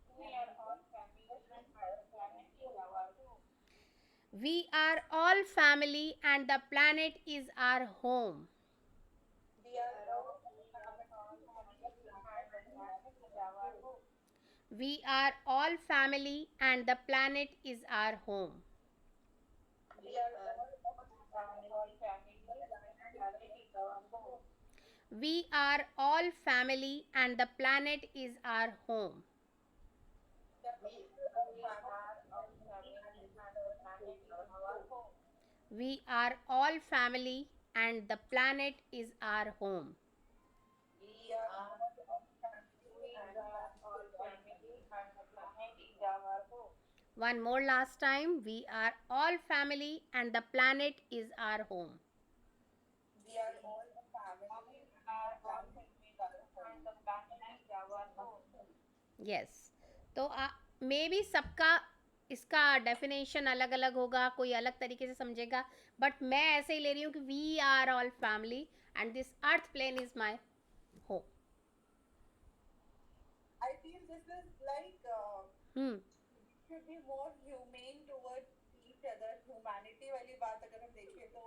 We are all family and the planet is our home. We are all family and the planet is our home. we are all We are all family and the planet is our home. We are all family and the planet is our home. we are all All family and the planet is our home. We are all family and the planet is our home. We are all family and the planet is our home. We are all family and the planet is our home. we are We are all family and the planet is our home. One more last time. We are all family and the planet is our home. we are all a family We and the are all planet is family our home. and the planet is our home. Yes, तो मे बी सबका इसका डेफिनेशन अलग अलग होगा, कोई अलग तरीके से समझेगा, बट मैं ऐसे ही ले रही हूँ कि we are all family and this earth plane is my home. I feel this is like should be more humane towards each other. Humanity वाली बात अगर हम देखें तो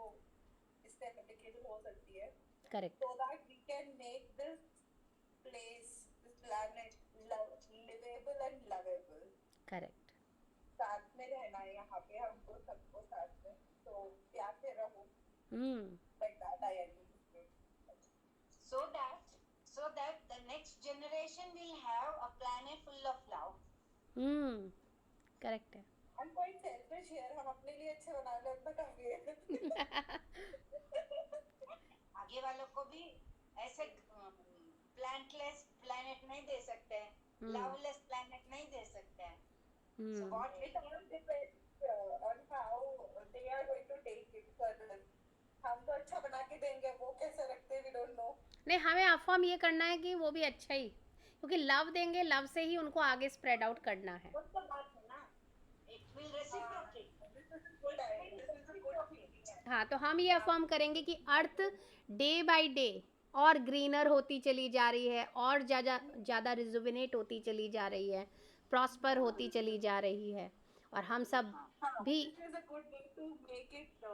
इससे applicable हो सकती है, correct, so that we can make this place, this planet livable and lovable. Correct. साथ में रहना है यहाँ पे हमको सबको साथ में, तो प्यार से रहो, हम्म like that I agree with you. so that the next generation will have a planet full of love. Correct है. I'm quite selfish here. हम अपने लिए अच्छे बना लो उतना काफी है. आगे वालों को भी ऐसे प्लांटलेस प्लैनेट नहीं दे सकते हैं, लवलेस प्लैनेट नहीं दे सकते हैं. So what It all depends on how they are going to take it further. हम तो अच्छा बना के देंगे, वो कैसे रखते हैं we don't know. नहीं, हमें अफर्म ये करना है कि वो भी अच्छा ही, क्योंकि लव देंगे, लव से ही उनको आगे स्प्रेड आउट करना है. वो तो बात है ना, it will reciprocate. This is good idea. This is a good opinion. हाँ, तो हम ये अफर्म करेंगे कि अर्थ डे बाय डे और ग्रीनर होती चली जा रही है, और ज़्यादा रिजुविनेट होती चली जा रही है, प्रॉस्पर होती चली जा रही है, और हम सब भी. This is a good way to make it,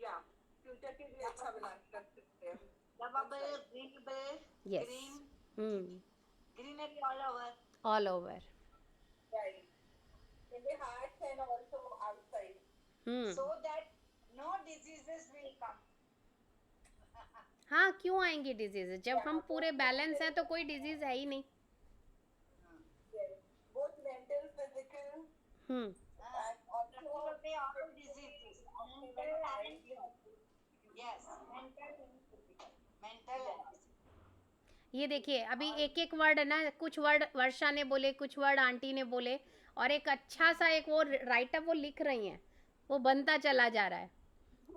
yeah, future के लिए अच्छा बना सकते हैं. Lovable, breathable, Yes. green, greenery all over. All over. Right. In the hearts and also outside. So that no diseases will come. हाँ, क्यों आएंगी डिजीज? जब हम पूरे बैलेंस हैं तो कोई डिजीज है ही नहीं. Yes. Both mental, physical, hmm and also All diseases. Mental and yes, mental and physical. Mental and physical. ये देखिए, अभी एक एक वर्ड है ना, कुछ वर्ड वर्षा ने बोले, कुछ वर्ड आंटी ने बोले, और एक अच्छा सा एक वो राइटअप वो लिख रही हैं, वो बनता चला जा रहा है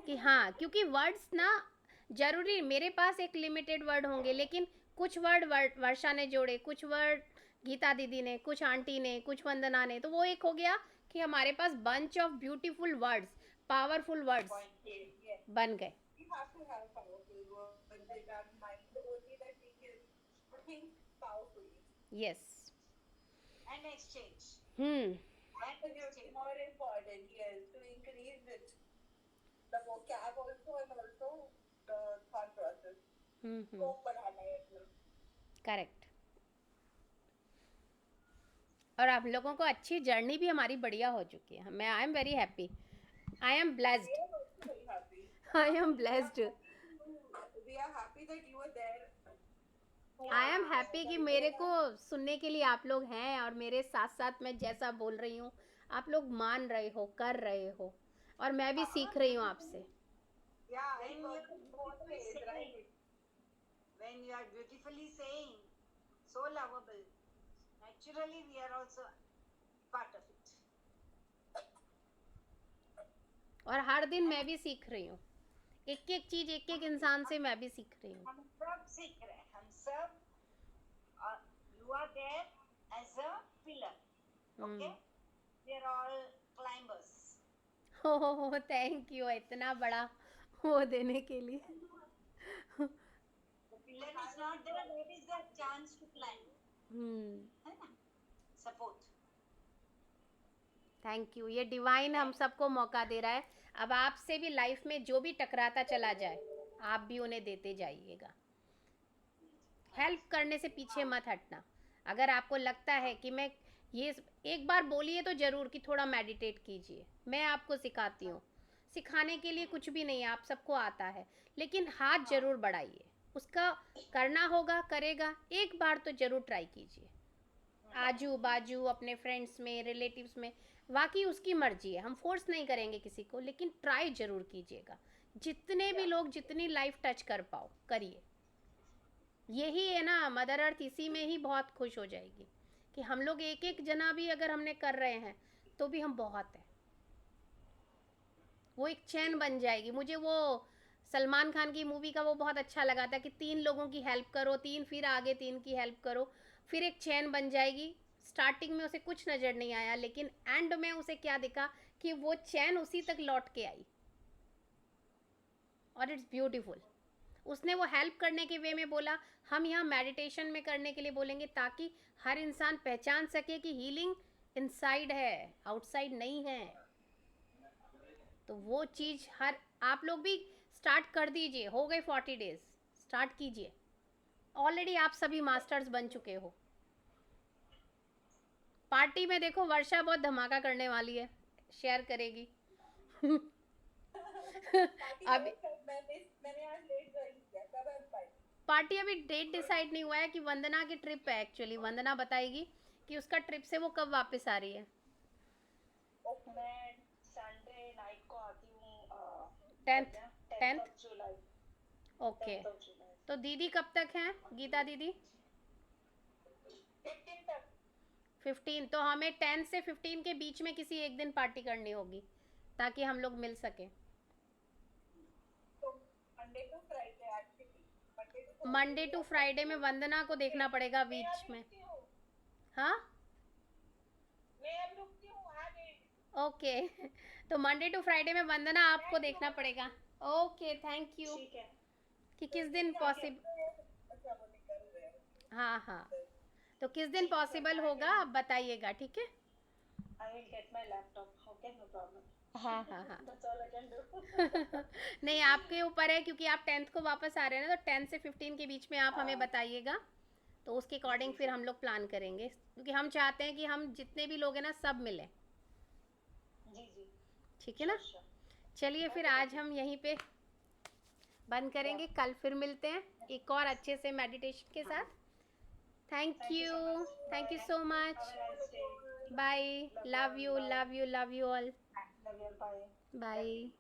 कि हाँ, क्योंकि वर्ड्स ना जरूरी, मेरे पास एक लिमिटेड वर्ड होंगे, लेकिन कुछ वर्ड वर्षा ने जोड़े, कुछ वर्ड गीता दीदी ने, कुछ आंटी ने, कुछ वंदना ने, तो वो एक हो गया कि हमारे पास bunch of beautiful words, powerful words yes. बन गए. We have to have powerful words in our mind only that we can think powerfully. Yes. And exchange. And And it's exchange. more important, yes, to increase it. The vocab also and also the thought process. को बढ़ाना है अपना. करेक्ट. और आप लोगों को अच्छी जर्नी भी हमारी बढ़िया हो चुकी है. मैं I am very happy, I am blessed, We are also very happy. I am blessed. We are happy that you were there. I am happy कि मेरे को सुनने के लिए आप लोग हैं, और मेरे साथ साथ मैं जैसा बोल रही हूँ आप लोग मान रहे हो, कर रहे हो, और मैं भी सीख रही हूँ आपसे. Yeah, When it you was are both ways, beautifully right? saying, when you are beautifully saying, so lovable, naturally we are also part of it. और हर दिन मैं भी सीख रही हूँ, एक एक चीज, एक एक इंसान से मैं भी सीख रही हूँ. हम सब सीख रहे हैं, हम सब. You are there as a pillar. Okay? We are all climbers. हो, थैंक यू इतना बड़ा वो देने के लिए. The pillar is not there, there is a chance to climb. है ना? Support. Thank you. ये डिवाइन हम सबको मौका दे रहा है. अब आपसे भी लाइफ में जो भी टकराता चला जाए, आप भी उन्हें देते जाइएगा. हेल्प करने से पीछे मत हटना. अगर आपको लगता है कि मैं ये, एक बार बोलिए तो ज़रूर कि थोड़ा मेडिटेट कीजिए, मैं आपको सिखाती हूँ. सिखाने के लिए कुछ भी नहीं है, आप सबको आता है, लेकिन हाथ ज़रूर बढ़ाइए. उसका करना होगा, करेगा, एक बार तो ज़रूर ट्राई कीजिए. आजू बाजू अपने फ्रेंड्स में, रिलेटिव्स में, बाकी उसकी मर्जी है, हम फोर्स नहीं करेंगे किसी को, लेकिन ट्राई ज़रूर कीजिएगा. जितने भी लोग, जितनी लाइफ टच कर पाओ करिए. यही है ना, मदर अर्थ इसी में ही बहुत खुश हो जाएगी कि हम लोग एक एक जना भी अगर हमने कर रहे हैं तो भी हम बहुत हैं. वो एक चैन बन जाएगी. मुझे वो सलमान खान की मूवी का वो बहुत अच्छा लगा था कि 3 लोगों की हेल्प करो, 3 फिर आगे 3 की हेल्प करो, फिर एक चैन बन जाएगी. स्टार्टिंग में उसे कुछ नज़र नहीं आया, लेकिन एंड में उसे क्या दिखा कि वो चैन उसी तक लौट के आई, और इट्स ब्यूटीफुल. उसने वो हेल्प करने के वे में बोला, हम यहाँ मेडिटेशन में करने के लिए बोलेंगे, ताकि हर इंसान पहचान सके कि हीलिंग इनसाइड है, आउटसाइड नहीं है. तो वो चीज़ हर, आप लोग भी स्टार्ट कर दीजिए. हो गए 40 डेज, स्टार्ट कीजिए. ऑलरेडी आप सभी मास्टर्स बन चुके हो. पार्टी में देखो वर्षा बहुत धमाका करने वाली है, शेयर करेगी. पार्टी अभी मैंने आज लेट ज्वाइन किया, तब हम पार्टी. पार्टी अभी डेट डिसाइड नहीं हुआ है कि वंदना की ट्रिप है। एक्चुअली वंदना बताएगी कि उसका ट्रिप से वो कब वापस आ रही है। मैं संडे नाइट को आती हूँ 10th 10th of July. Okay 10th of July. तो दीदी कब तक हैं, गीता दीदी? 15 तक। 15। तो हमें 10 से 15 के बीच में किसी एक दिन पार्टी करनी होगी ताकि हम लोग मिल सके। तो Monday to Friday actually Monday to Friday में वंदना को देखना पड़ेगा मैं बीच अभी में। रुकती हूँ, हाँ मैं अब रुकती हूँ, आ गई। ओके तो मंडे टू फ्राइडे में वंदना आपको देखना पड़ेगा। Okay thank you. ठीक है। कि किस दिन पॉसिबल, अच्छा वो निकल रहे हैं। हाँ हाँ, तो किस दिन पॉसिबल होगा आप बताइएगा, ठीक है? I will get my laptop. Okay, no problem. हाँ हाँ हाँ That's all I can do. नहीं आपके ऊपर है क्योंकि आप 10th को वापस आ रहे हैं ना, तो 10 से 15 के बीच में आप हमें बताइएगा, तो उसके अकॉर्डिंग फिर हम लोग प्लान करेंगे, क्योंकि हम चाहते हैं कि हम जितने भी लोग हैं ना सब मिलें। जी जी। ठीक है ना? Sure. चलिए फिर आज हम यहीं पे बंद करेंगे, कल फिर मिलते हैं एक और अच्छे से मेडिटेशन के साथ। Thank you so much, Have a nice day. Bye, love you all, Love you. Bye. Bye.